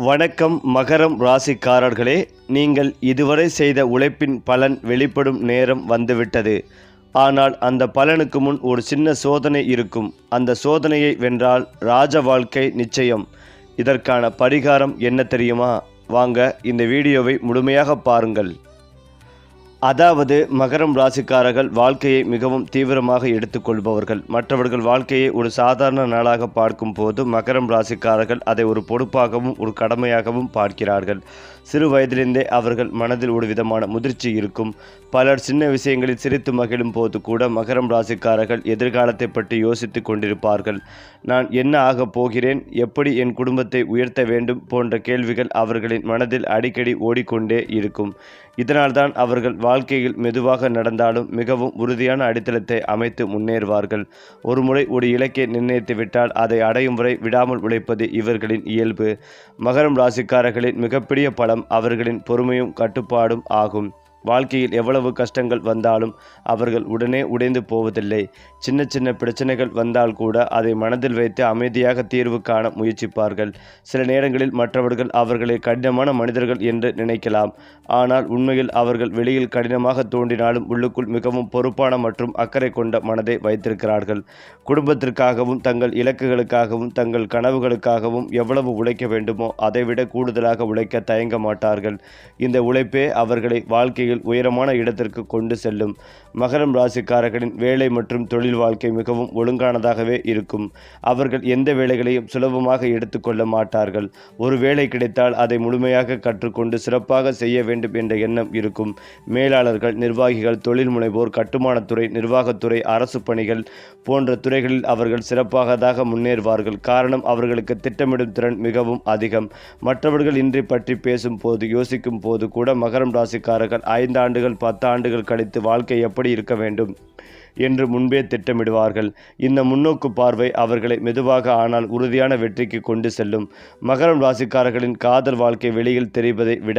வணக்கம் மகரம் ராசிக்காரர்களே, நீங்கள் இதுவரை செய்த உழைப்பின் பலன் வெளிப்படும் நேரம் வந்துவிட்டது. ஆனால் அந்த பலனுக்கு முன் ஒரு சின்ன சோதனை இருக்கும். அந்த சோதனையை வென்றால் ராஜ வாழ்க்கை நிச்சயம். இதற்கான பரிகாரம் என்ன தெரியுமா? வாங்க இந்த வீடியோவை முழுமையாக பாருங்கள். அதாவது மகரம் ராசிக்காரர்கள் வாழ்க்கையை மிகவும் தீவிரமாக எடுத்துக்கொள்பவர்கள். மற்றவர்கள் வாழ்க்கையை ஒரு சாதாரண நாளாக பார்க்கும் போது மகரம் ராசிக்காரர்கள் அதை ஒரு பொறுப்பாகவும் ஒரு கடமையாகவும் பார்க்கிறார்கள். சிறு வயதிலிருந்தே அவர்கள் மனதில் ஒரு விதமான முதிர்ச்சி இருக்கும். பலர் சின்ன விஷயங்களில் சிரித்து மகிழும் போது கூட மகரம் ராசிக்காரர்கள் எதிர்காலத்தை பற்றி யோசித்து கொண்டிருப்பார்கள். நான் என்ன ஆகப் போகிறேன், எப்படி என் குடும்பத்தை உயர்த்த வேண்டும் போன்ற கேள்விகள் அவர்களின் மனதில் அடிக்கடி ஓடிக்கொண்டே இருக்கும். இதனால்தான் அவர்கள் வாழ்க்கையில் மெதுவாக நடந்தாலும் மிகவும் உறுதியான அடித்தளத்தை அமைத்து முன்னேறுவார்கள். ஒருமுறை ஒரு இலக்கை நிர்ணயித்து விட்டால் அதை அடையும் வரை விடாமல் உழைப்பது இவர்களின் இயல்பு. மகரம் ராசிக்காரர்களின் மிகப்பெரிய பலம் அவர்களின் பொறுமையும் கட்டுப்பாடும் ஆகும். வாழ்க்கையில் எவ்வளவு கஷ்டங்கள் வந்தாலும் அவர்கள் உடனே உடைந்து போவதில்லை. சின்ன சின்ன பிரச்சனைகள் வந்தால் கூட அதை மனதில் வைத்து அமைதியாக தீர்வு காண முயற்சிப்பார்கள். சில நேரங்களில் மற்றவர்கள் அவர்களை கடினமான மனிதர்கள் என்று நினைக்கலாம். ஆனால் உண்மையில் அவர்கள் வெளியில் கடினமாக தோன்றினாலும் உள்ளுக்குள் மிகவும் பொறுப்பான மற்றும் அக்கறை கொண்ட மனதை வைத்திருக்கிறார்கள். குடும்பத்திற்காகவும் தங்கள் இலக்குகளுக்காகவும் தங்கள் கனவுகளுக்காகவும் எவ்வளவு உழைக்க வேண்டுமோ அதைவிட கூடுதலாக உழைக்க தயங்க மாட்டார்கள். இந்த உழைப்பே அவர்களை வாழ்க்கையில் உயரமான இடத்திற்கு கொண்டு செல்லும். மகரம் ராசிக்காரர்களின் வேலை மற்றும் தொழில் வாழ்க்கை மிகவும் ஒழுங்கானதாகவே இருக்கும். அவர்கள் எந்த வேலைகளையும் சுலபமாக எடுத்துக்கொள்ள மாட்டார்கள். ஒரு வேலை கிடைத்தால் அதை முழுமையாக கற்றுக்கொண்டு சிறப்பாக செய்ய வேண்டும் என்ற எண்ணம் இருக்கும். மேலாளர்கள், நிர்வாகிகள், தொழில் முனைவோர், கட்டுமானத்துறை, நிர்வாகத்துறை, அரசு பணிகள் போன்ற துறைகளில் அவர்கள் சிறப்பாக முன்னேறுவார்கள். காரணம், அவர்களுக்கு திட்டமிடும் திறன் மிகவும் அதிகம். மற்றவர்கள் இன்றி பற்றி பேசும் போது யோசிக்கும் போது கூட மகரம் ராசிக்காரர்கள் 5 ஆண்டுகள் 10 ஆண்டுகள் கழித்து வாழ்க்கை எப்படி இருக்க வேண்டும் என்று முன்பே திட்டமிடுவார்கள். இந்த முன்னோக்கு பார்வை அவர்களை மெதுவாக ஆனால் உறுதியான வெற்றிக்கு கொண்டு செல்லும். மகரம் ராசிக்காரர்களின் காதல் வாழ்க்கை வெளியில் தெரிவதை விட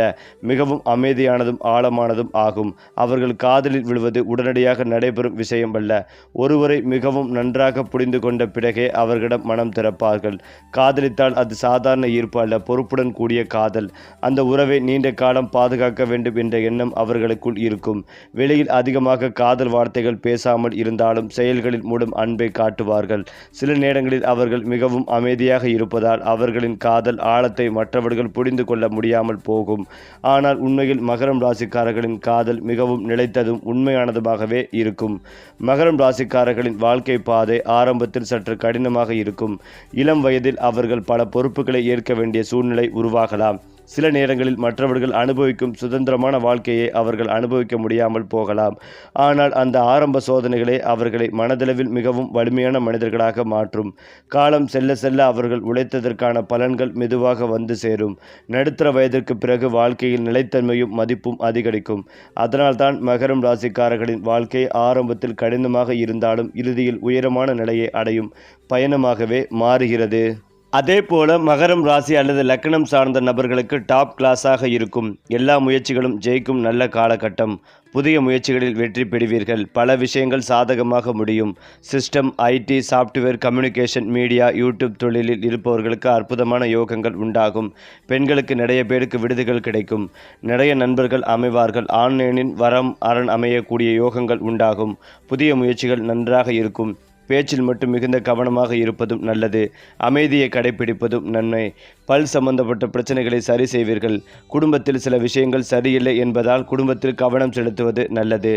மிகவும் அமைதியானதும் ஆழமானதும் ஆகும். அவர்கள் காதலில் விழுவது உடனடியாக நடைபெறும் விஷயம் அல்ல. ஒருவரை மிகவும் நன்றாக புரிந்து கொண்ட பிறகே அவர்களிடம் மனம் திறப்பார்கள். காதலித்தால் அது சாதாரண ஈர்ப்பு அல்ல, பொறுப்புடன் கூடிய காதல். அந்த உறவை நீண்ட காலம் பாதுகாக்க வேண்டும் என்ற எண்ணம் அவர்களுக்குள் இருக்கும். வெளியில் அதிகமாக காதல் வார்த்தைகள் பேசாமல் இருந்தாலும் செயல்களின் மூலம் அன்பை காட்டுவார்கள். சில நேரங்களில் அவர்கள் மிகவும் அமைதியாக இருப்பதால் அவர்களின் காதல் ஆழத்தை மற்றவர்கள் புரிந்து கொள்ள முடியாமல் போகும். ஆனால் உண்மையில் மகரம் ராசிக்காரர்களின் காதல் மிகவும் நிலைத்ததும் உண்மையானதுமாகவே இருக்கும். மகரம் ராசிக்காரர்களின் வாழ்க்கை பாதை ஆரம்பத்தில் சற்று கடினமாக இருக்கும். இளம் வயதில் அவர்கள் பல பொறுப்புகளை ஏற்க வேண்டிய சூழ்நிலை உருவாகலாம். சில நேரங்களில் மற்றவர்கள் அனுபவிக்கும் சுதந்திரமான வாழ்க்கையை அவர்கள் அனுபவிக்க முடியாமல் போகலாம். ஆனால் அந்த ஆரம்ப சோதனைகளே அவர்களை மனதளவில் மிகவும் வலிமையான மனிதர்களாக மாற்றும். காலம் செல்ல செல்ல அவர்கள் உழைத்ததற்கான பலன்கள் மெதுவாக வந்து சேரும். நடுத்தர வயதிற்கு பிறகு வாழ்க்கையில் நிலைத்தன்மையும் மதிப்பும் அதிகரிக்கும். அதனால்தான் மகரம் ராசிக்காரர்களின் வாழ்க்கை ஆரம்பத்தில் கடினமாக இருந்தாலும் இறுதியில் உயரமான நிலையை அடையும் பயணமாகவே மாறுகிறது. அதே போல மகரம் ராசி அல்லது லக்னம் சார்ந்த நபர்களுக்கு டாப் கிளாஸாக இருக்கும். எல்லா முயற்சிகளும் ஜெயிக்கும் நல்ல காலகட்டம். புதிய முயற்சிகளில் வெற்றி பெறுவீர்கள். பல விஷயங்கள் சாதகமாக முடியும். System, IT, software, communication, media, YouTube தொழிலில் இருப்பவர்களுக்கு அற்புதமான யோகங்கள் உண்டாகும். பெண்களுக்கு நிறைய பேருக்கு விடுதிகள் கிடைக்கும். நிறைய நண்பர்கள் அமைவார்கள். ஆன்லைனின் வரம் அரண் அமையக்கூடிய யோகங்கள் உண்டாகும். புதிய முயற்சிகள் நன்றாக இருக்கும். பேச்சில் மட்டும் மிகுந்த கவனமாக இருப்பதும் நல்லது. அமைதியை கடைபிடிப்பதும் நன்மை. பல் சம்பந்தப்பட்ட பிரச்சனைகளை சரி செய்வீர்கள். குடும்பத்தில் சில விஷயங்கள் சரியில்லை என்பதால் குடும்பத்தில் கவனம் செலுத்துவது நல்லது.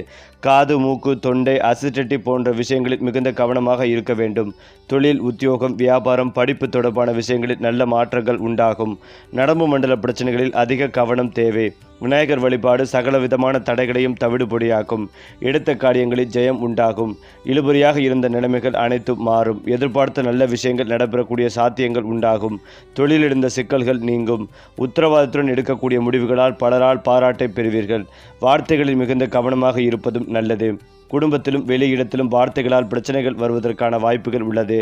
காது, மூக்கு, தொண்டை, அசிடிட்டி போன்ற விஷயங்களில் மிகுந்த கவனமாக இருக்க வேண்டும். தொழில், உத்தியோகம், வியாபாரம், படிப்பு தொடர்பான விஷயங்களில் நல்ல மாற்றங்கள் உண்டாகும். நரம்பு மண்டல பிரச்சனைகளில் அதிக கவனம் தேவை. விநாயகர் வழிபாடு சகல விதமான தடைகளையும் தவிடுபொடியாக்கும். எடுத்த காரியங்களில் ஜெயம் உண்டாகும். இழுபறியாக இருந்த நிலைமைகள் அனைத்தும் மாறும். எதிர்பார்த்த நல்ல விஷயங்கள் நடைபெறக்கூடிய சாத்தியங்கள் உண்டாகும். தொழில் இருந்த சிக்கல்கள் நீங்கும். உத்தரவாதத்துடன் எடுக்கக்கூடிய முடிவுகளால் பலரால் பாராட்டை பெறுவீர்கள். வார்த்தைகளில் மிகுந்த கவனமாக இருப்பதும் நல்லது. குடும்பத்திலும் வெளியிடத்திலும் வார்த்தைகளால் பிரச்சனைகள் வருவதற்கான வாய்ப்புகள் உள்ளது.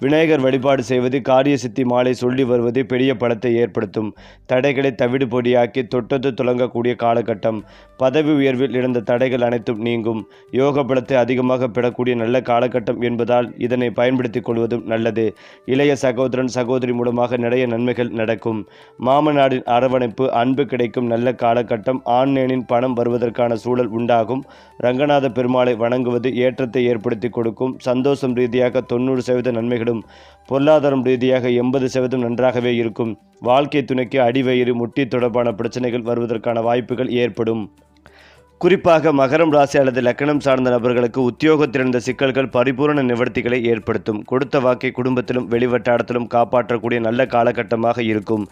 விநாயகர் வழிபாடு செய்வது, காரிய சித்தி மாலை சொல்லி வருவது பெரிய பலத்தை ஏற்படுத்தும். தடைகளை தவிடுபொடியாக்கி தொட்டது துலங்கக்கூடிய காலகட்டம். பதவி உயர்வில் இருந்த தடைகள் அனைத்தும் நீங்கும். யோக பலத்தை அதிகமாக பெறக்கூடிய நல்ல காலகட்டம் என்பதால் இதனை பயன்படுத்திக் கொள்வதும் நல்லது. இளைய சகோதரன் சகோதரி மூலமாக நிறைய நன்மைகள் நடக்கும். மாமனாரின் அரவணைப்பு, அன்பு கிடைக்கும் நல்ல காலகட்டம். ஆண்மேனின் பணம் வருவதற்கான சூழல் உண்டாகும். ரங்கநாத பெருமாளை வணங்குவது ஏற்றத்தை ஏற்படுத்தி கொடுக்கும். சந்தோஷம் ரீதியாக 90% நன்மைகளும், பொருளாதாரம் ரீதியாக 80% நன்றாகவே இருக்கும். வாழ்க்கை துணைக்கு அடிவயிறு, முட்டி தொடர்பான பிரச்சனைகள் வருவதற்கான வாய்ப்புகள் ஏற்படும். குறிப்பாக மகரம் ராசி அல்லது லக்னம் சார்ந்த நபர்களுக்கு உத்தியோகத்தில் இருந்த சிக்கல்கள் பரிபூரண நிவர்த்திகளை ஏற்படுத்தும். கொடுத்த வாக்கை குடும்பத்திலும் வெளிவட்டாரத்திலும் காப்பாற்றக்கூடிய நல்ல காலகட்டமாக இருக்கும்.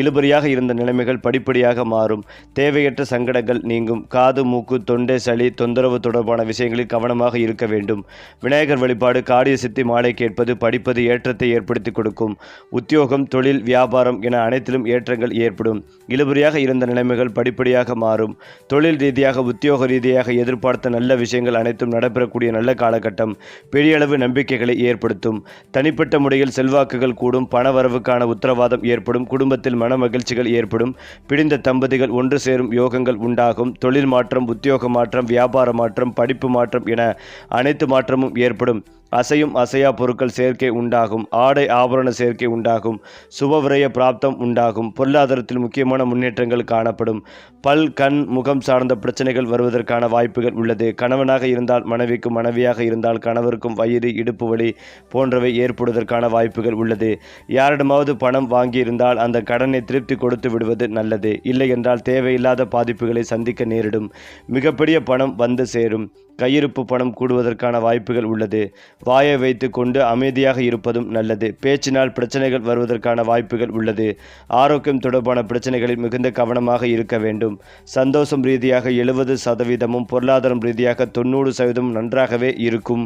இழுபறியாக இருந்த நிலைமைகள் படிப்படியாக மாறும். தேவையற்ற சங்கடங்கள் நீங்கும். காது, மூக்கு, தொண்டை, சளி தொந்தரவு தொடர்பான விஷயங்களில் கவனமாக இருக்க வேண்டும். விநாயகர் வழிபாடு, காரிய சித்தி மாலை கேட்பது, படிப்பது ஏற்றத்தை ஏற்படுத்தி கொடுக்கும். உத்தியோகம், தொழில், வியாபாரம் என அனைத்திலும் ஏற்றங்கள் ஏற்படும். இழுபறியாக இருந்த நிலைமைகள் படிப்படியாக மாறும். தொழில் ரீதியாக உத்தியோக ரீதியாக எதிர்பார்த்த நல்ல விஷயங்கள் அனைத்தும் நடைபெறக்கூடிய நல்ல காலகட்டம். பெரிய அளவு நம்பிக்கைகளை ஏற்படுத்தும். தனிப்பட்ட முறையில் செல்வாக்குகள் கூடும். பண வரவுக்கான உத்தரவாதம் ஏற்படும். குடும்பத்தில் மன மகிழ்ச்சிகள் ஏற்படும். பிடிந்த தம்பதிகள் ஒன்று சேரும் யோகங்கள் உண்டாகும். தொழில் மாற்றம், உத்தியோக மாற்றம், வியாபார மாற்றம், படிப்பு மாற்றம் என அனைத்து மாற்றமும் ஏற்படும். அசையும் அசையா பொருட்கள் சேர்க்கை உண்டாகும். ஆடை ஆபரண சேர்க்கை உண்டாகும். சுபவிரய பிராப்தம் உண்டாகும். பொருளாதாரத்தில் முக்கியமான முன்னேற்றங்கள் காணப்படும். பல், கண், முகம் சார்ந்த பிரச்சனைகள் வருவதற்கான வாய்ப்புகள் உள்ளது. கணவனாக இருந்தால் மனைவிக்கும், மனைவியாக இருந்தால் கணவருக்கும் வயிறு, இடுப்பு வலி போன்றவை ஏற்படுவதற்கான வாய்ப்புகள் உள்ளது. யாரிடமாவது பணம் வாங்கியிருந்தால் அந்த கடனை திருப்தி கொடுத்து விடுவது நல்லது. இல்லை என்றால் தேவையில்லாத பாதிப்புகளை சந்திக்க நேரிடும். மிகப்பெரிய பணம் வந்து சேரும். கையிருப்பு பணம் கூடுவதற்கான வாய்ப்புகள் உள்ளது. வாயை வைத்து கொண்டு அமைதியாக இருப்பதும் நல்லது. பேச்சினால் பிரச்சனைகள் வருவதற்கான வாய்ப்புகள் உள்ளது. ஆரோக்கியம் தொடர்பான பிரச்சனைகளில் மிகுந்த கவனமாக இருக்க வேண்டும். சந்தோஷம் ரீதியாக 70%, பொருளாதாரம் ரீதியாக 90% நன்றாகவே இருக்கும்.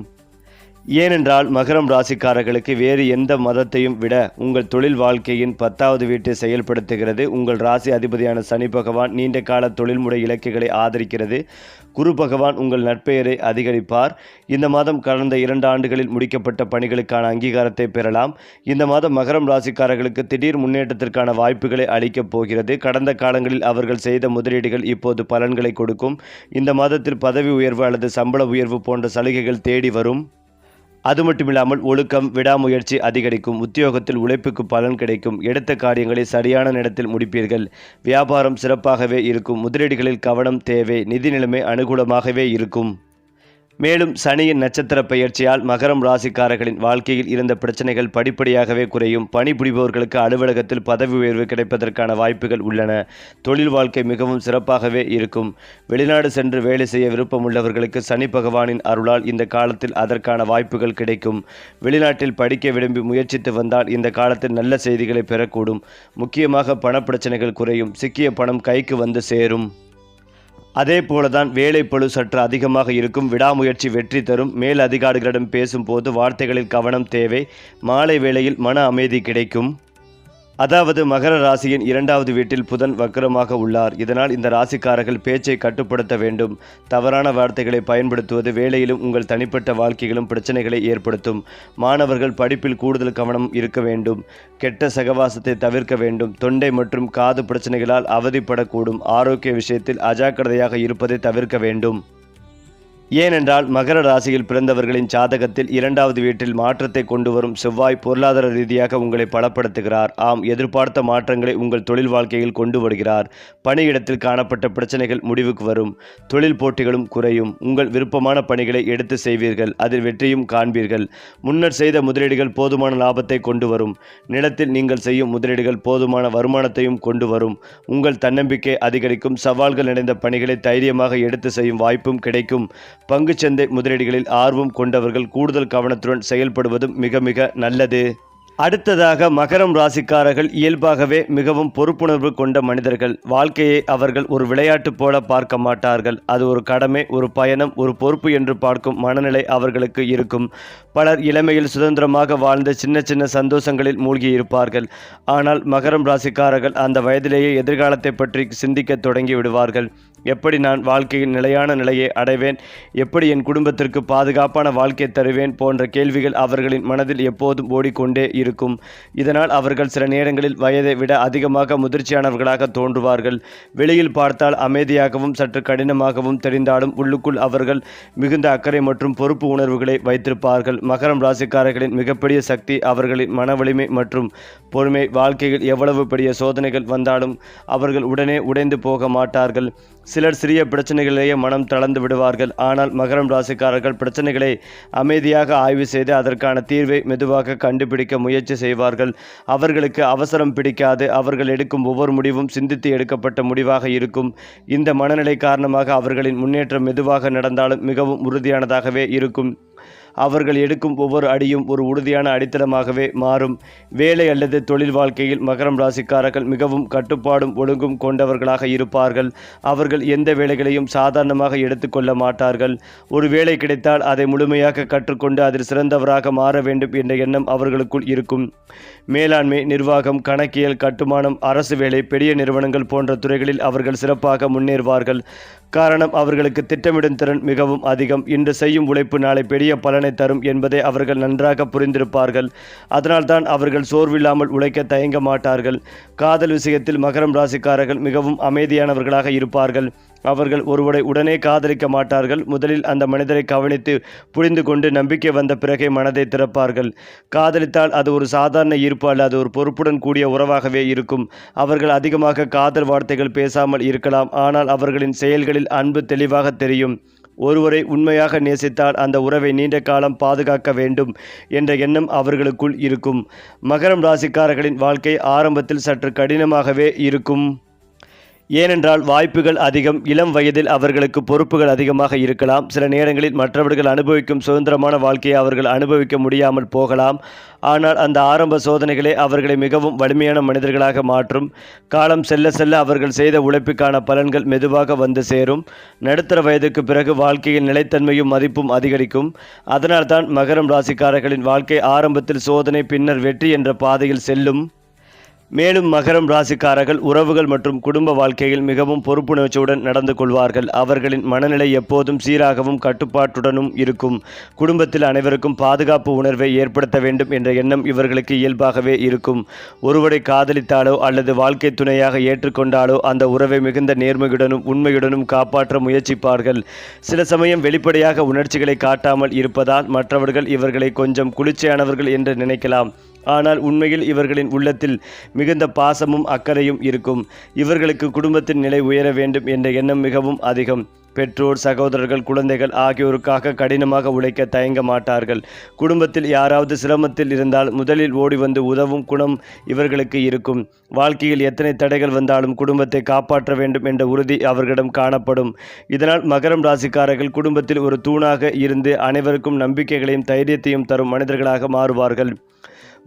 ஏனென்றால் மகரம் ராசிக்காரர்களுக்கு வேறு எந்த மதத்தையும் விட உங்கள் தொழில் வாழ்க்கையின் 10வது வீட்டை செயல்படுத்துகிறது. உங்கள் ராசி அதிபதியான சனி பகவான் நீண்ட கால தொழில்முறை இலக்குகளை ஆதரிக்கிறது. குரு பகவான் உங்கள் நற்பெயரை அதிகரிப்பார். இந்த மாதம் கடந்த 2 ஆண்டுகளில் முடிக்கப்பட்ட பணிகளுக்கான அங்கீகாரத்தை பெறலாம். இந்த மாதம் மகரம் ராசிக்காரர்களுக்கு திடீர் முன்னேற்றத்திற்கான வாய்ப்புகளை அளிக்கப் போகிறது. கடந்த காலங்களில் அவர்கள் செய்த முதலீடுகள் இப்போது பலன்களை கொடுக்கும். இந்த மாதத்தில் பதவி உயர்வு அல்லது சம்பள உயர்வு போன்ற சலுகைகள் தேடி வரும். அது மட்டுமில்லாமல் ஒழுக்கம், விடாமுயற்சி அதிகரிக்கும். உத்தியோகத்தில் உழைப்புக்கு பலன் கிடைக்கும். எடுத்த காரியங்களை சரியான நேரத்தில் முடிப்பீர்கள். வியாபாரம் சிறப்பாகவே இருக்கும். முதலீடுகளில் கவனம் தேவை. நிதி நிலைமை அனுகூலமாகவே இருக்கும். மேலும் சனியின் நட்சத்திர பெயர்ச்சியால் மகரம் ராசிக்காரர்களின் வாழ்க்கையில் இருந்த பிரச்சனைகள் படிப்படியாகவே குறையும். பணிபுரிபவர்களுக்கு அலுவலகத்தில் பதவி உயர்வு கிடைப்பதற்கான வாய்ப்புகள் உள்ளன. தொழில் வாழ்க்கை மிகவும் சிறப்பாகவே இருக்கும். வெளிநாடு சென்று வேலை செய்ய விருப்பமுள்ளவர்களுக்கு சனி பகவானின் அருளால் இந்த காலத்தில் அதற்கான வாய்ப்புகள் கிடைக்கும். வெளிநாட்டில் படிக்க விரும்பி முயற்சித்து வந்தால் இந்த காலத்தில் நல்ல செய்திகளை பெறக்கூடும். முக்கியமாக பணப்பிரச்சனைகள் குறையும். சிக்கிய பணம் கைக்கு வந்து சேரும். அதே போலதான் வேலைப்பளு சற்று அதிகமாக இருக்கும். விடாமுயற்சி வெற்றி தரும். மேல் அதிகாரிகளிடம் பேசும்போது வார்த்தைகளில் கவனம் தேவை. மாலை வேளையில் மன அமைதி கிடைக்கும். அதாவது மகர ராசியின் 2வது வீட்டில் புதன் வக்கரமாக உள்ளார். இதனால் இந்த ராசிக்காரர்கள் பேச்சை கட்டுப்படுத்த வேண்டும். தவறான வார்த்தைகளை பயன்படுத்துவது வேலையிலும் உங்கள் தனிப்பட்ட வாழ்க்கையிலும் பிரச்சனைகளை ஏற்படுத்தும். மாணவர்கள் படிப்பில் கூடுதல் கவனம் இருக்க வேண்டும். கெட்ட சகவாசத்தை தவிர்க்க வேண்டும். தொண்டை மற்றும் காது பிரச்சனைகளால் அவதிப்படக்கூடும். ஆரோக்கிய விஷயத்தில் அஜாக்கிரதையாக இருப்பதை தவிர்க்க வேண்டும். ஏனென்றால் மகர ராசியில் பிறந்தவர்களின் ஜாதகத்தில் 2வது வீட்டில் மாற்றத்தை கொண்டு வரும் செவ்வாய் பொருளாதார ரீதியாக உங்களை பலப்படுத்துகிறார். ஆம், எதிர்பார்த்த மாற்றங்களை உங்கள் தொழில் வாழ்க்கையில் கொண்டு வருகிறார். பணியிடத்தில் காணப்பட்ட பிரச்சனைகள் முடிவுக்கு வரும். தொழில் போட்டிகளும் குறையும். உங்கள் விருப்பமான பணிகளை எடுத்து செய்வீர்கள். அதில் வெற்றியும் காண்பீர்கள். முன்னர் செய்த முதலீடுகள் போதுமான லாபத்தை கொண்டு வரும். நிலத்தில் நீங்கள் செய்யும் முதலீடுகள் போதுமான வருமானத்தையும் கொண்டு வரும். உங்கள் தன்னம்பிக்கை அதிகரிக்கும். சவால்கள் நிறைந்த பணிகளை தைரியமாக எடுத்து செய்யும் வாய்ப்பும் கிடைக்கும். பங்குச்சந்தை முதலீடுகளில் ஆர்வம் கொண்டவர்கள் கூடுதல் கவனத்துடன் செயல்படுவதும் மிக மிக நல்லது. அடுத்ததாக மகரம் ராசிக்காரர்கள் இயல்பாகவே மிகவும் பொறுப்புணர்வு கொண்ட மனிதர்கள். வாழ்க்கையை அவர்கள் ஒரு விளையாட்டு போல பார்க்க மாட்டார்கள். அது ஒரு கடமை, ஒரு பயணம், ஒரு பொறுப்பு என்று பார்க்கும் மனநிலை அவர்களுக்கு இருக்கும். பலர் இளமையில் சுதந்திரமாக வாழ்ந்த சின்ன சின்ன சந்தோஷங்களில் மூழ்கி இருப்பார்கள். ஆனால் மகரம் ராசிக்காரர்கள் அந்த வயதிலேயே எதிர்காலத்தை பற்றி சிந்திக்க தொடங்கி விடுவார்கள். எப்படி நான் வாழ்க்கையில் நிலையான நிலையை அடைவேன், எப்படி என் குடும்பத்திற்கு பாதுகாப்பான வாழ்க்கை தருவேன் போன்ற கேள்விகள் அவர்களின் மனதில் எப்போதும் ஓடிக்கொண்டே இருக்கும். இதனால் அவர்கள் சில நேரங்களில் வயதை விட அதிகமாக முதிர்ச்சியானவர்களாக தோன்றுவார்கள். வெளியில் பார்த்தால் அமைதியாகவும் சற்று கடினமாகவும் தெரிந்தாலும் உள்ளுக்குள் அவர்கள் மிகுந்த அக்கறை மற்றும் பொறுப்பு உணர்வுகளை வைத்திருப்பார்கள். மகரம் ராசிக்காரர்களின் மிகப்பெரிய சக்தி அவர்களின் மன வலிமை மற்றும் பொறுமை. வாழ்க்கையில் எவ்வளவு பெரிய சோதனைகள் வந்தாலும் அவர்கள் உடனே உடைந்து போக மாட்டார்கள். சிலர் சிறிய பிரச்சனைகளிலேயே மனம் தளர்ந்து விடுவார்கள். ஆனால் மகரம் ராசிக்காரர்கள் பிரச்சனைகளை அமைதியாக ஆய்வு செய்து அதற்கான தீர்வை மெதுவாக கண்டுபிடிக்க முயற்சி செய்வார்கள். அவர்களுக்கு அவசரம் பிடிக்காது. அவர்கள் எடுக்கும் ஒவ்வொரு முடிவும் சிந்தித்து எடுக்கப்பட்ட முடிவாக இருக்கும். இந்த மனநிலை காரணமாக அவர்களின் முன்னேற்றம் மெதுவாக நடந்தாலும் மிகவும் உறுதியானதாகவே இருக்கும். அவர்கள் எடுக்கும் ஒவ்வொரு அடியும் ஒரு உறுதியான அடித்தளமாகவே மாறும். வேலை அல்லது தொழில் வாழ்க்கையில் மகரம் ராசிக்காரர்கள் மிகவும் கட்டுப்பாடும் ஒழுங்கும் கொண்டவர்களாக இருப்பார்கள். அவர்கள் எந்த வேலைகளையும் சாதாரணமாக எடுத்துக்கொள்ள மாட்டார்கள். ஒரு வேலை கிடைத்தால் அதை முழுமையாக கற்றுக்கொண்டு அதில் சிறந்தவராக மாற வேண்டும் என்ற எண்ணம் அவர்களுக்குள் இருக்கும். மேலாண்மை, நிர்வாகம், கணக்கியல், கட்டுமானம், அரசு வேலை, பெரிய நிறுவனங்கள் போன்ற துறைகளில் அவர்கள் சிறப்பாக முன்னேறுவார்கள். காரணம், அவர்களுக்கு திட்டமிடும் திறன் மிகவும் அதிகம். இன்று செய்யும் உழைப்பு நாளை பெரிய பலனை தரும் என்பதை அவர்கள் நன்றாக புரிந்திருப்பார்கள். அதனால்தான் அவர்கள் சோர்வில்லாமல் உழைக்க தயங்க மாட்டார்கள். காதல் விஷயத்தில் மகரம் ராசிக்காரர்கள் மிகவும் அமைதியானவர்களாக இருப்பார்கள். அவர்கள் ஒருவரை உடனே காதலிக்க மாட்டார்கள். முதலில் அந்த மனிதரை கவனித்து புரிந்து கொண்டு நம்பிக்கை வந்த பிறகே மனதை திறப்பார்கள். காதலித்தால் அது ஒரு சாதாரண ஈர்ப்பு அல்ல, அது ஒரு பொறுப்புடன் கூடிய உறவாகவே இருக்கும். அவர்கள் அதிகமாக காதல் வார்த்தைகள் பேசாமல் இருக்கலாம், ஆனால் அவர்களின் செயல்களில் அன்பு தெளிவாக தெரியும். ஒருவரை உண்மையாக நேசித்தால் அந்த உறவை நீண்ட காலம் பாதுகாக்க வேண்டும் என்ற எண்ணம் அவர்களுக்குள் இருக்கும். மகரம் ராசிக்காரர்களின் வாழ்க்கை ஆரம்பத்தில் சற்று கடினமாகவே இருக்கும். ஏனென்றால் வாய்ப்புகள் அதிகம். இளம் வயதில் அவர்களுக்கு பொறுப்புகள் அதிகமாக இருக்கலாம். சில நேரங்களில் மற்றவர்கள் அனுபவிக்கும் சுதந்திரமான வாழ்க்கையை அவர்கள் அனுபவிக்க முடியாமல் போகலாம். ஆனால் அந்த ஆரம்ப சோதனைகளே அவர்களை மிகவும் வலிமையான மனிதர்களாக மாற்றும். காலம் செல்ல செல்ல அவர்கள் செய்த உழைப்புக்கான பலன்கள் மெதுவாக வந்து சேரும். நடுத்தர வயதுக்கு பிறகு வாழ்க்கையில் நிலைத்தன்மையும் மதிப்பும் அதிகரிக்கும். அதனால்தான் மகரம் ராசிக்காரர்களின் வாழ்க்கை ஆரம்பத்தில் சோதனை, பின்னர் வெற்றி என்ற பாதையில் செல்லும். மேலும் மகரம் ராசிக்காரர்கள் உறவுகள் மற்றும் குடும்ப வாழ்க்கையில் மிகவும் பொறுப்புணர்ச்சியுடன் நடந்து கொள்வார்கள். அவர்களின் மனநிலை எப்போதும் சீராகவும் கட்டுப்பாட்டுடனும் இருக்கும். குடும்பத்தில் அனைவருக்கும் பாதுகாப்பு உணர்வை ஏற்படுத்த வேண்டும் என்ற எண்ணம் இவர்களுக்கு இயல்பாகவே இருக்கும். ஒருவரை காதலித்தாலோ அல்லது வாழ்க்கை துணையாக ஏற்றுக்கொண்டாலோ அந்த உறவை மிகுந்த நேர்மையுடனும் உண்மையுடனும் காப்பாற்ற முயற்சிப்பார்கள். சில சமயம் வெளிப்படையாக உணர்ச்சிகளை காட்டாமல் இருப்பதால் மற்றவர்கள் இவர்களை கொஞ்சம் குளிர்ச்சியானவர்கள் என்று நினைக்கலாம். ஆனால் உண்மையில் இவர்களின் உள்ளத்தில் மிகுந்த பாசமும் அக்கறையும் இருக்கும். இவர்களுக்கு குடும்பத்தின் நிலை உயர வேண்டும் என்ற எண்ணம் மிகவும் அதிகம். பெற்றோர், சகோதரர்கள், குழந்தைகள் ஆகியோருக்காக கடினமாக உழைக்க தயங்க மாட்டார்கள். குடும்பத்தில் யாராவது சிரமத்தில் இருந்தால் முதலில் ஓடி வந்து உதவும் குணம் இவர்களுக்கு இருக்கும். வாழ்க்கையில் எத்தனை தடைகள் வந்தாலும் குடும்பத்தை காப்பாற்ற வேண்டும் என்ற உறுதி அவர்களிடம் காணப்படும். இதனால் மகரம் ராசிக்காரர்கள் குடும்பத்தில் ஒரு தூணாக இருந்து அனைவருக்கும் நம்பிக்கைகளையும் தைரியத்தையும் தரும் மனிதர்களாக மாறுவார்கள்.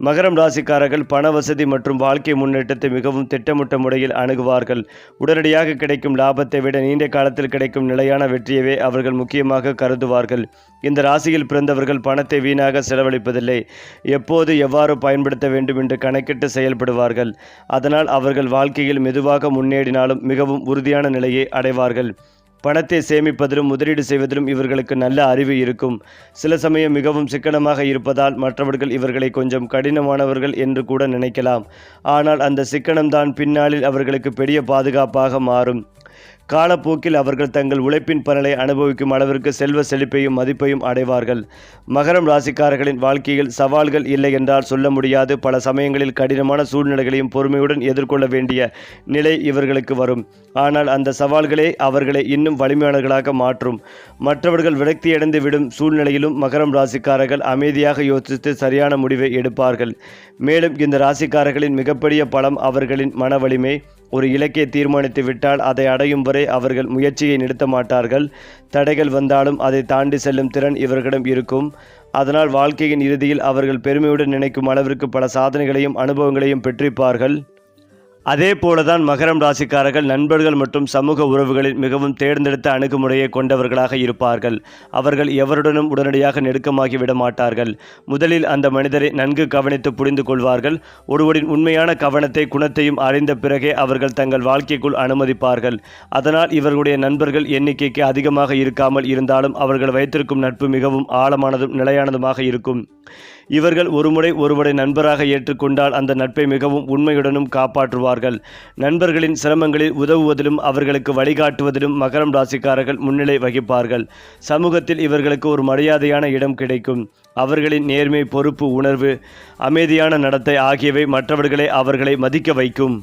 மகரம் ராசிக்காரர்கள் பண வசதி மற்றும் வாழ்க்கை முன்னேற்றத்தை மிகவும் திட்டமிட்ட முறையில் அணுகுவார்கள். உடனடியாக கிடைக்கும் லாபத்தை விட நீண்ட காலத்தில் கிடைக்கும் நிலையான வெற்றியவே அவர்கள் முக்கியமாக கருதுவார்கள். இந்த ராசியில் பிறந்தவர்கள் பணத்தை வீணாக செலவழிப்பதில்லை. எப்போது எவ்வாறு பயன்படுத்த வேண்டும் என்று கணக்கிட்டு செயல்படுவார்கள். அதனால் அவர்கள் வாழ்க்கையில் மெதுவாக முன்னேறினாலும் மிகவும் உறுதியான நிலையை அடைவார்கள். பணத்தை சேமிப்பதிலும் முதலீடு செய்வதிலும் இவர்களுக்கு நல்ல அறிவு இருக்கும். சில சமயம் மிகவும் சிக்கனமாக இருப்பதால் மற்றவர்கள் இவர்களை கொஞ்சம் கடினமானவர்கள் என்று கூட நினைக்கலாம். ஆனால் அந்த சிக்கனம்தான் பின்னாளில் அவர்களுக்கு பெரிய பாதுகாப்பாக மாறும். காலப்போக்கில் அவர்கள் தங்கள் உழைப்பின் பலனை அனுபவிக்கும் அளவிற்கு செல்வ செழிப்பையும் மதிப்பையும் அடைவார்கள். மகரம் ராசிக்காரர்களின் வாழ்க்கையில் சவால்கள் இல்லை என்றால் சொல்ல முடியாது. பல சமயங்களில் கடினமான சூழ்நிலைகளையும் பொறுமையுடன் எதிர்கொள்ள வேண்டிய நிலை இவர்களுக்கு வரும். ஆனால் அந்த சவால்களே அவர்களை இன்னும் வலிமையானவர்களாக மாற்றும். மற்றவர்கள் விரக்தியடைந்து விடும் சூழ்நிலையிலும் மகரம் ராசிக்காரர்கள் அமைதியாக யோசித்து சரியான முடிவை எடுப்பார்கள். மேலும் இந்த ராசிக்காரர்களின் மிகப்பெரிய பலம் அவர்களின் மன வலிமை. ஒரு இலக்கை தீர்மானித்து விட்டால் அதை அடையும் வரை அவர்கள் முயற்சியை நிறுத்த மாட்டார்கள். தடைகள் வந்தாலும் அதை தாண்டி செல்லும் திறன் இவர்களிடம் இருக்கும். அதனால் வாழ்க்கையின் இறுதியில் அவர்கள் பெருமையுடன் நினைக்கும் அளவிற்கு பல சாதனைகளையும் அனுபவங்களையும் பெற்றிருப்பார்கள். அதே போலதான் மகரம் ராசிக்காரர்கள் நண்பர்கள் மற்றும் சமூக உறவுகளில் மிகவும் தேர்ந்தெடுத்த அணுகுமுறையை கொண்டவர்களாக இருப்பார்கள். அவர்கள் எவருடனும் உடனடியாக நெருக்கமாகி விட மாட்டார்கள். முதலில் அந்த மனிதரை நன்கு கவனித்து புரிந்து கொள்வார்கள். ஒருவரின் உண்மையான கவனத்தை குணத்தையும் அறிந்த பிறகே அவர்கள் தங்கள் வாழ்க்கைக்குள் அனுமதிப்பார்கள். அதனால் இவர்களுடைய நண்பர்கள் எண்ணிக்கைக்கு அதிகமாக இருக்காமல் இருந்தாலும் அவர்கள் வைத்திருக்கும் நட்பு மிகவும் ஆழமானதும் நிலையானதுமாக இருக்கும். இவர்கள் ஒருமுறை ஒருவரை நண்பராக ஏற்றுக்கொண்டால் அந்த நட்பை மிகவும் உண்மையுடனும் காப்பாற்றுவார்கள். நண்பர்களின் சிரமங்களில் உதவுவதிலும் அவர்களுக்கு வழிகாட்டுவதிலும் மகரம் ராசிக்காரர்கள் முன்னிலை வகிப்பார்கள். சமூகத்தில் இவர்களுக்கு ஒரு மரியாதையான இடம் கிடைக்கும். அவர்களின் நேர்மை, பொறுப்பு உணர்வு, அமைதியான நடத்தை ஆகியவை மற்றவர்களை அவர்களை மதிக்க வைக்கும்.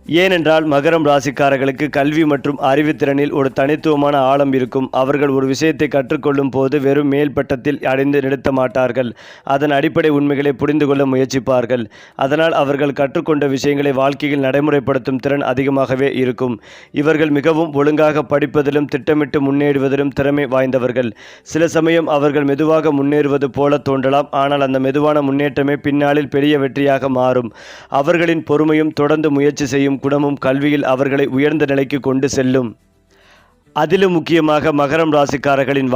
ஏனென்றால் மகரம் ராசிக்காரர்களுக்கு கல்வி மற்றும் அறிவுத்திறனில் ஒரு தனித்துவமான ஆழம் இருக்கும். அவர்கள் ஒரு விஷயத்தை கற்றுக்கொள்ளும் போது வெறும் மேல்பட்டத்தில் அடைந்து நிறுத்த மாட்டார்கள். அதன் அடிப்படை உண்மைகளை புரிந்து கொள்ள முயற்சிப்பார்கள். அதனால் அவர்கள் கற்றுக்கொண்ட விஷயங்களை வாழ்க்கையில் நடைமுறைப்படுத்தும் திறன் அதிகமாகவே இருக்கும். இவர்கள் மிகவும் ஒழுங்காக படிப்பதிலும் திட்டமிட்டு முன்னேறுவதிலும் திறமை வாய்ந்தவர்கள். சில சமயம் அவர்கள் மெதுவாக முன்னேறுவது போல தோன்றலாம். ஆனால் அந்த மெதுவான முன்னேற்றமே பின்னாளில் பெரிய வெற்றியாக மாறும். அவர்களின் பொறுமையும் தொடர்ந்து முயற்சி செய்யும் குணமும் கல்வியில் அவர்களை உயர்ந்த நிலைக்கு கொண்டு செல்லும். அதிலும் முக்கியமாக மகரம் ராசிக்காரர்களின்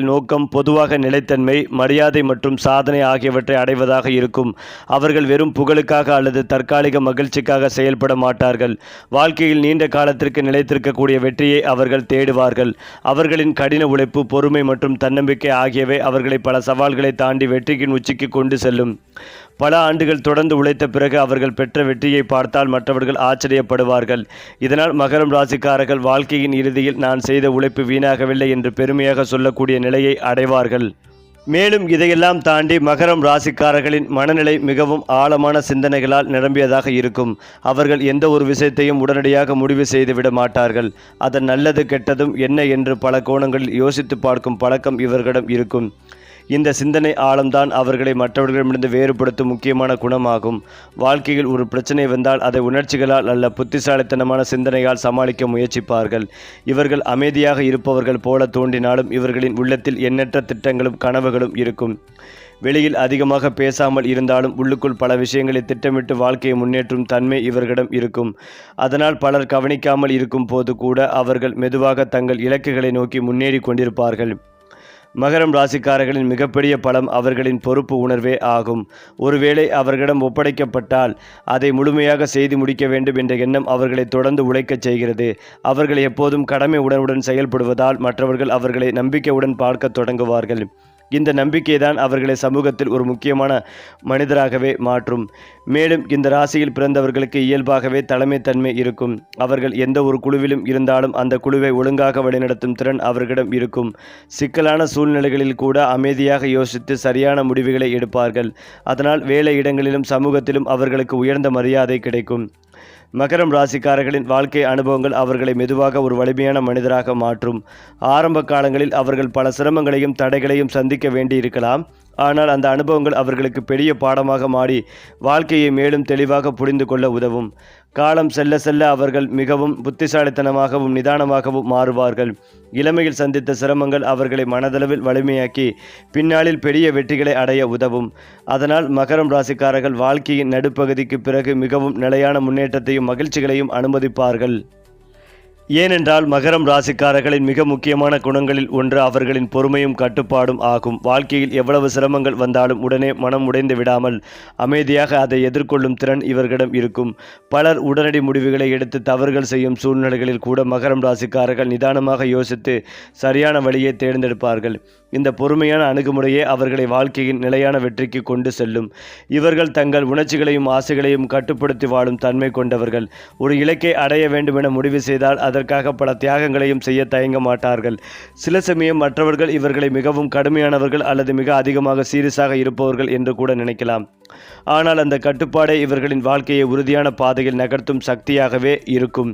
நோக்கம் பொதுவாக நிலைத்தன்மை, மரியாதை மற்றும் சாதனை ஆகியவற்றை அடைவதாக இருக்கும். அவர்கள் வெறும் புகழுக்காக அல்லது தற்காலிக மகிழ்ச்சிக்காக செயல்பட மாட்டார்கள். வாழ்க்கையில் நீண்ட காலத்திற்கு நிலைத்திருக்கக்கூடிய வெற்றியை அவர்கள் தேடுவார்கள். அவர்களின் கடின உழைப்பு, பொறுமை மற்றும் தன்னம்பிக்கை ஆகியவை அவர்களை பல சவால்களை தாண்டி வெற்றியின் உச்சிக்கு கொண்டு செல்லும். பல ஆண்டுகள் தொடர்ந்து உழைத்த பிறகு அவர்கள் பெற்ற வெற்றியை பார்த்தால் மற்றவர்கள் ஆச்சரியப்படுவார்கள். இதனால் மகரம் ராசிக்காரர்கள் வாழ்க்கையின் இறுதியில் நான் செய்த உழைப்பு வீணாகவில்லை என்று பெருமையாக சொல்லக்கூடிய நிலையை அடைவார்கள். மேலும் இதையெல்லாம் தாண்டி மகரம் ராசிக்காரர்களின் மனநிலை மிகவும் ஆழமான சிந்தனைகளால் நிரம்பியதாக இருக்கும். அவர்கள் எந்த ஒரு விஷயத்தையும் உடனடியாக முடிவு செய்து விட மாட்டார்கள். அதன் நல்லது கெட்டதும் என்ன என்று பல கோணங்களில் யோசித்து பார்க்கும் பழக்கம் இவர்களிடம் இருக்கும். இந்த சிந்தனை ஆழம்தான் அவர்களை மற்றவர்களிடமிருந்து வேறுபடுத்தும் முக்கியமான குணமாகும். வாழ்க்கையில் ஒரு பிரச்சனை வந்தால் அதை உணர்ச்சிகளால் அல்ல புத்திசாலித்தனமான சிந்தனையால் சமாளிக்க முயற்சிப்பார்கள். இவர்கள் அமைதியாக இருப்பவர்கள் போல தோன்றினாலும் இவர்களின் உள்ளத்தில் எண்ணற்ற திட்டங்களும் கனவுகளும் இருக்கும். வெளியில் அதிகமாக பேசாமல் இருந்தாலும் உள்ளுக்குள் பல விஷயங்களை திட்டமிட்டு வாழ்க்கையை முன்னேற்றும் தன்மை இவர்களிடம் இருக்கும். அதனால் பலர் கவனிக்காமல் இருக்கும் போது கூட அவர்கள் மெதுவாக தங்கள் இலக்குகளை நோக்கி முன்னேறி கொண்டிருப்பார்கள். மகரம் ராசிக்காரர்களின் மிகப்பெரிய பலம் அவர்களின் பொறுப்பு உணர்வே ஆகும். ஒருவேளை அவர்களிடம் ஒப்படைக்கப்பட்டால் அதை முழுமையாக செய்து முடிக்க வேண்டும் என்ற எண்ணம் அவர்களை தொடர்ந்து உழைக்கச் செய்கிறது. அவர்கள் எப்போதும் கடமை உணர்வுடன் செயல்படுவதால் மற்றவர்கள் அவர்களை நம்பிக்கையுடன் பார்க்க தொடங்குவார்கள். இந்த நம்பிக்கைதான் அவர்களை சமூகத்தில் ஒரு முக்கியமான மனிதராகவே மாற்றும். மேலும் இந்த ராசியில் பிறந்தவர்களுக்கு இயல்பாகவே தலைமைத்தன்மை இருக்கும். அவர்கள் எந்த ஒரு குழுவிலும் இருந்தாலும் அந்த குழுவை ஒழுங்காக வழிநடத்தும் திறன் அவர்களிடம் இருக்கும். சிக்கலான சூழ்நிலைகளில் கூட அமைதியாக யோசித்து சரியான முடிவுகளை எடுப்பார்கள். அதனால் வேலை இடங்களிலும் சமூகத்திலும் அவர்களுக்கு உயர்ந்த மரியாதை கிடைக்கும். மகரம் ராசிக்காரர்களின் வாழ்க்கை அனுபவங்கள் அவர்களை மெதுவாக ஒரு வலிமையான மனிதராக மாற்றும். ஆரம்ப காலங்களில் அவர்கள் பல சிரமங்களையும் தடைகளையும் சந்திக்க வேண்டியிருக்கலாம். ஆனால் அந்த அனுபவங்கள் அவர்களுக்கு பெரிய பாடமாக மாறி வாழ்க்கையை மேலும் தெளிவாக புரிந்து கொள்ள உதவும். காலம் செல்ல செல்ல அவர்கள் மிகவும் புத்திசாலித்தனமாகவும் நிதானமாகவும் மாறுவார்கள். இளமையில் சந்தித்த சிரமங்கள் அவர்களை மனதளவில் வலிமையாக்கி பின்னாளில் பெரிய வெற்றிகளை அடைய உதவும். அதனால் மகரம் ராசிக்காரர்கள் வாழ்க்கையின் நடுப்பகுதிக்கு பிறகு மிகவும் நிலையான முன்னேற்றத்தையும் மகிழ்ச்சிகளையும் அனுமதிப்பார்கள். ஏனென்றால் மகரம் ராசிக்காரர்களின் மிக முக்கியமான குணங்களில் ஒன்று அவர்களின் பொறுமையும் கட்டுப்பாடும் ஆகும். வாழ்க்கையில் எவ்வளவு சிரமங்கள் வந்தாலும் உடனே மனம் உடைந்து விடாமல் அமைதியாக அதை எதிர்கொள்ளும் திறன் இவர்களிடம் இருக்கும். பலர் உடனடி முடிவுகளை எடுத்து தவறுகள் செய்யும் சூழ்நிலைகளில் கூட மகரம் ராசிக்காரர்கள் நிதானமாக யோசித்து சரியான வழியை தேர்ந்தெடுப்பார்கள். இந்த பொறுமையான அணுகுமுறையே அவர்களை வாழ்க்கையின் நிலையான வெற்றிக்கு கொண்டு செல்லும். இவர்கள் தங்கள் உணர்ச்சிகளையும் ஆசைகளையும் கட்டுப்படுத்தி வாழும் தன்மை கொண்டவர்கள். ஒரு இலக்கை அடைய வேண்டும் என முடிவு செய்தால் அதற்காக பல தியாகங்களையும் செய்ய தயங்க மாட்டார்கள். சில சமயம் மற்றவர்கள் இவர்களை மிகவும் கடுமையானவர்கள் அல்லது மிக அதிகமாக சீரியஸாக இருப்பவர்கள் என்று கூட நினைக்கலாம். ஆனால் அந்த கட்டுப்பாடே இவர்களின் வாழ்க்கையை உறுதியான பாதையில் நகர்த்தும் சக்தியாகவே இருக்கும்.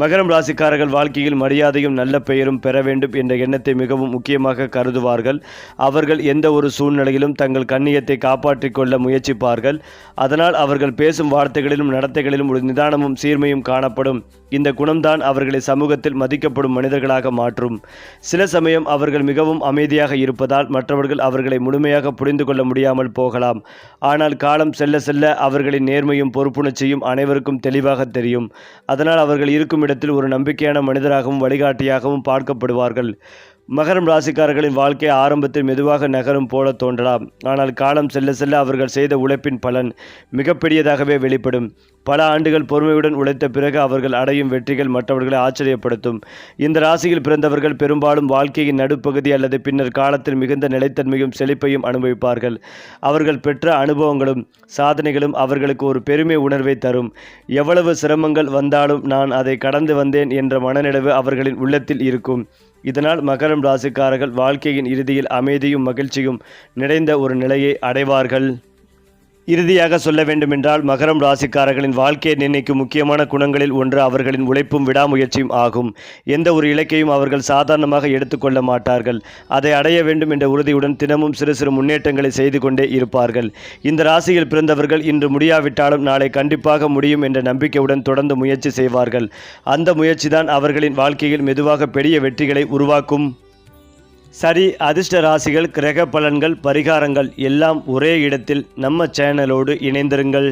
மகரம் ராசிக்காரர்கள் வாழ்க்கையில் மரியாதையும் நல்ல பெயரும் பெற வேண்டும் என்ற எண்ணத்தை மிகவும் முக்கியமாக கருதுவார்கள். அவர்கள் எந்த ஒரு சூழ்நிலையிலும் தங்கள் கண்ணியத்தை காப்பாற்றிக் கொள்ள முயற்சிப்பார்கள். அதனால் அவர்கள் பேசும் வார்த்தைகளிலும் நடத்தைகளிலும் ஒரு நிதானமும் சீர்மையும் காணப்படும். இந்த குணம்தான் அவர்களை சமூகத்தில் மதிக்கப்படும் மனிதர்களாக மாற்றும். சில சமயம் அவர்கள் மிகவும் அமைதியாக இருப்பதால் மற்றவர்கள் அவர்களை முழுமையாக புரிந்து கொள்ள முடியாமல் போகலாம். ஆனால் காலம் செல்ல செல்ல அவர்களின் நேர்மையும் பொறுப்புணர்ச்சியும் அனைவருக்கும் தெளிவாக தெரியும். அதனால் அவர்கள் இருக்கும் இடத்தில் ஒரு நம்பிக்கையான மனிதராகவும் வழிகாட்டியாகவும் பார்க்கப்படுவார்கள். மகரம் ராசிக்காரர்களின் வாழ்க்கை ஆரம்பத்தில் மெதுவாக நகரும் போல தோன்றலாம். ஆனால் காலம் செல்ல செல்ல அவர்கள் செய்த உழைப்பின் பலன் மிகப்பெரியதாகவே வெளிப்படும். பல ஆண்டுகள் பொறுமையுடன் உழைத்த பிறகு அவர்கள் அடையும் வெற்றிகள் மற்றவர்களை ஆச்சரியப்படுத்தும். இந்த ராசியில் பிறந்தவர்கள் பெரும்பாலும் வாழ்க்கையின் நடுப்பகுதி அல்லது பின்னர் காலத்தில் மிகுந்த நிலைத்தன்மையும் செழிப்பையும் அனுபவிப்பார்கள். அவர்கள் பெற்ற அனுபவங்களும் சாதனைகளும் அவர்களுக்கு ஒரு பெருமை உணர்வை தரும். எவ்வளவு சிரமங்கள் வந்தாலும் நான் அதை கடந்து வந்தேன் என்ற மனநிறைவு அவர்களின் உள்ளத்தில் இருக்கும். இதனால் மகரம் ராசிக்காரர்கள் வாழ்க்கையின் இறுதியில் அமைதியும் மகிழ்ச்சியும் நிறைந்த ஒரு நிலையை அடைவார்கள். இறுதியாக சொல்ல வேண்டுமென்றால் மகரம் ராசிக்காரர்களின் வாழ்க்கையை நிர்ணயிக்கும் முக்கியமான குணங்களில் ஒன்று அவர்களின் உழைப்பும் விடாமுயற்சியும் ஆகும். எந்த ஒரு இலக்கையும் அவர்கள் சாதாரணமாக எடுத்துக்கொள்ள மாட்டார்கள். அதை அடைய வேண்டும் என்ற உறுதியுடன் தினமும் சிறு சிறு முன்னேற்றங்களை செய்து கொண்டே இருப்பார்கள். இந்த ராசியில் பிறந்தவர்கள் இன்று முடியாவிட்டாலும் நாளை கண்டிப்பாக முடியும் என்ற நம்பிக்கையுடன் தொடர்ந்து முயற்சி செய்வார்கள். அந்த முயற்சிதான் அவர்களின் வாழ்க்கையில் மெதுவாக பெரிய வெற்றிகளை உருவாக்கும். சரி, அதிர்ஷ்ட ராசிகள், கிரக பலன்கள், பரிகாரங்கள் எல்லாம் ஒரே இடத்தில் நம்ம சேனலோடு இணைந்திருங்கள்.